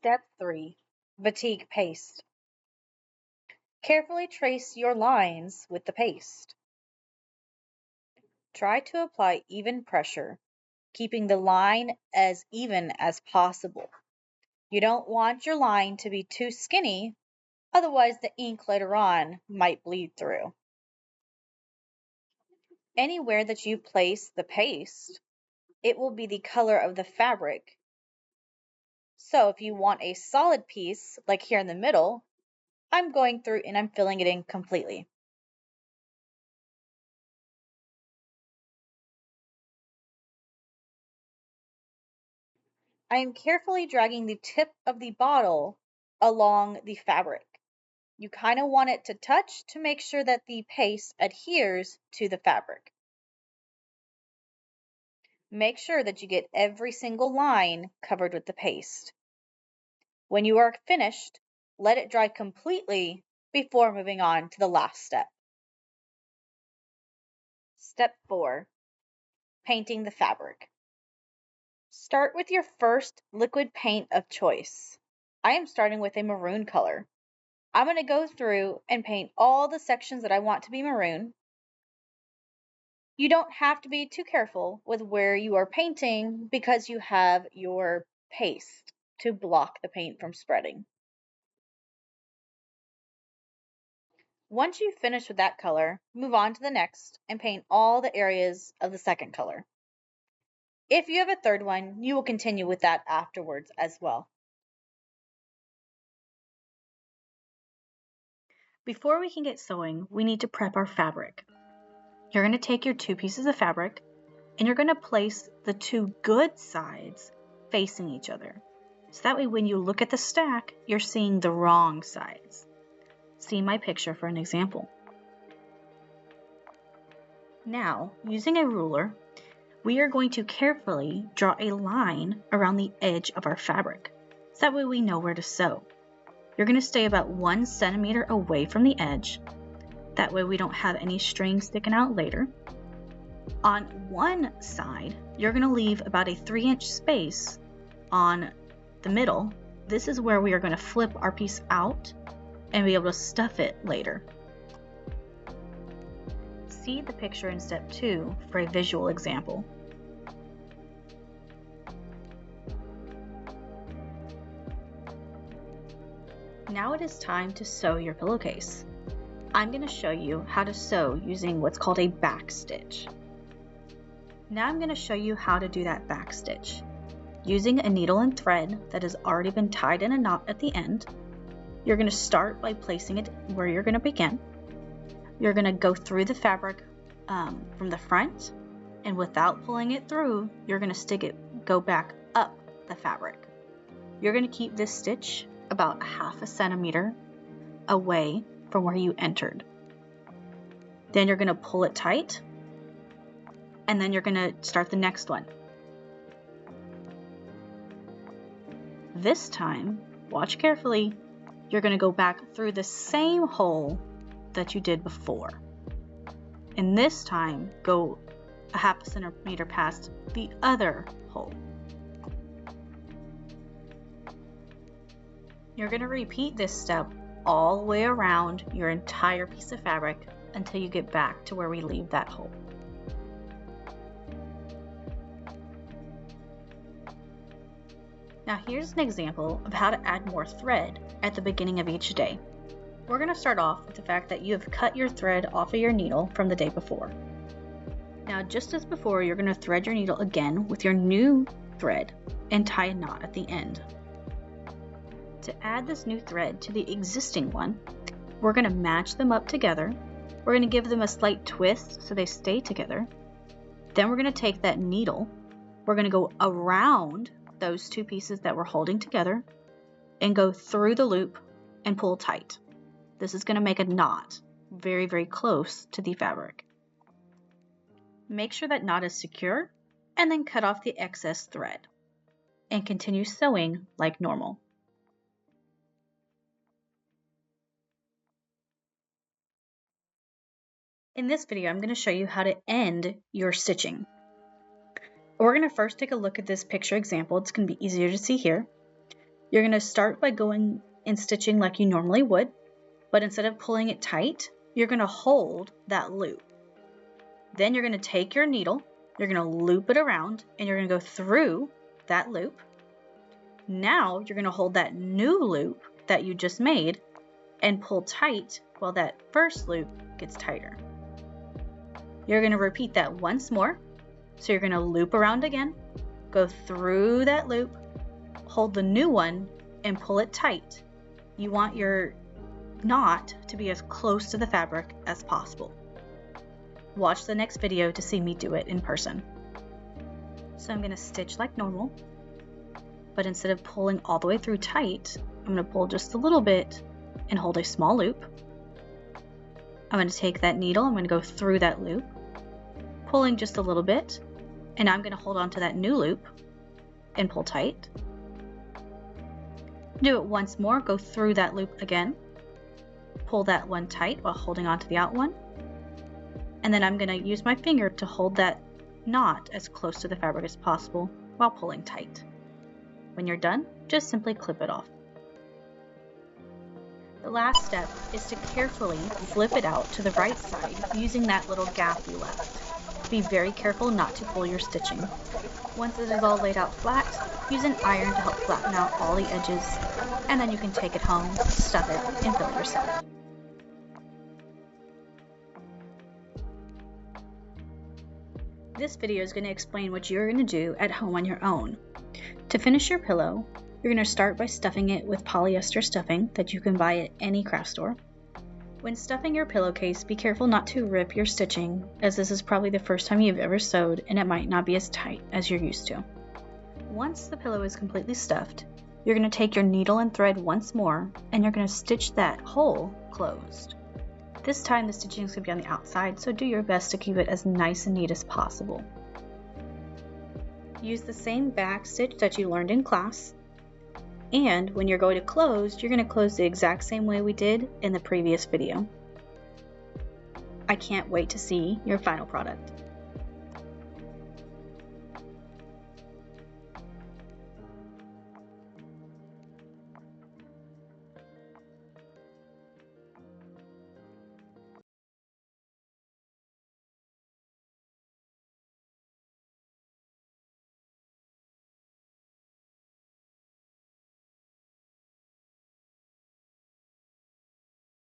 Step 3. Batik paste. Carefully trace your lines with the paste. Try to apply even pressure, keeping the line as even as possible. You don't want your line to be too skinny, otherwise the ink later on might bleed through. Anywhere that you place the paste, it will be the color of the fabric. So if you want a solid piece, like here in the middle, I'm going through and I'm filling it in completely. I am carefully dragging the tip of the bottle along the fabric. You kind of want it to touch to make sure that the paste adheres to the fabric. Make sure that you get every single line covered with the paste. When you are finished, let it dry completely before moving on to the last step. Step 4. Painting the fabric. Start with your first liquid paint of choice. I am starting with a maroon color. I'm going to go through and paint all the sections that I want to be maroon. You don't have to be too careful with where you are painting because you have your paste to block the paint from spreading. Once you've finished with that color, move on to the next and paint all the areas of the second color. If you have a third one, you will continue with that afterwards as well. Before we can get sewing, we need to prep our fabric. You're going to take your two pieces of fabric and you're going to place the two good sides facing each other. So that way when you look at the stack, you're seeing the wrong sides. See my picture for an example. Now, using a ruler, we are going to carefully draw a line around the edge of our fabric. So that way we know where to sew. You're going to stay about 1 centimeter away from the edge. That way we don't have any strings sticking out later. On one side, you're going to leave about a 3-inch space on the middle. This is where we are going to flip our piece out and be able to stuff it later. See the picture in step 2 for a visual example. Now it is time to sew your pillowcase. I'm going to show you how to sew using what's called a back stitch. Now I'm going to show you how to do that back stitch. Using a needle and thread that has already been tied in a knot at the end, you're going to start by placing it where you're going to begin. You're going to go through the fabric from the front, and without pulling it through, you're going to go back up the fabric. You're going to keep this stitch about 1/2 centimeter away from where you entered. Then you're going to pull it tight, and then you're going to start the next one. This time, watch carefully, you're going to go back through the same hole that you did before. And this time, go 1/2 centimeter past the other hole. You're going to repeat this step all the way around your entire piece of fabric until you get back to where we leave that hole. Now here's an example of how to add more thread at the beginning of each day. We're going to start off with the fact that you have cut your thread off of your needle from the day before. Now just as before, you're going to thread your needle again with your new thread and tie a knot at the end. To add this new thread to the existing one, we're going to match them up together. We're going to give them a slight twist so they stay together. Then we're going to take that needle, we're going to go around those two pieces that we're holding together and go through the loop and pull tight. This is going to make a knot very, very close to the fabric. Make sure that knot is secure and then cut off the excess thread and continue sewing like normal. In this video, I'm going to show you how to end your stitching. We're going to first take a look at this picture example. It's going to be easier to see here. You're going to start by going and stitching like you normally would, but instead of pulling it tight, you're going to hold that loop. Then you're going to take your needle, you're going to loop it around, and you're going to go through that loop. Now you're going to hold that new loop that you just made and pull tight while that first loop gets tighter. You're going to repeat that once more. So you're going to loop around again, go through that loop, hold the new one, and pull it tight. You want your knot to be as close to the fabric as possible. Watch the next video to see me do it in person. So I'm going to stitch like normal, but instead of pulling all the way through tight, I'm going to pull just a little bit and hold a small loop. I'm going to take that needle, I'm going to go through that loop, pulling just a little bit, and I'm going to hold on to that new loop and pull tight. Do it once more, go through that loop again, pull that one tight while holding on to the out one, and then I'm going to use my finger to hold that knot as close to the fabric as possible while pulling tight. When you're done, just simply clip it off. The last step is to carefully flip it out to the right side using that little gap you left. Be very careful not to pull your stitching. Once it is all laid out flat, use an iron to help flatten out all the edges, and then you can take it home, stuff it, and fill it yourself. This video is going to explain what you're going to do at home on your own. To finish your pillow, you're going to start by stuffing it with polyester stuffing that you can buy at any craft store. When stuffing your pillowcase, be careful not to rip your stitching, as this is probably the first time you've ever sewed and it might not be as tight as you're used to. Once the pillow is completely stuffed, you're going to take your needle and thread once more and you're going to stitch that hole closed. This time the stitching is going to be on the outside, so do your best to keep it as nice and neat as possible. Use the same back stitch that you learned in class, and when you're going to close, you're going to close the exact same way we did in the previous video. I can't wait to see your final product.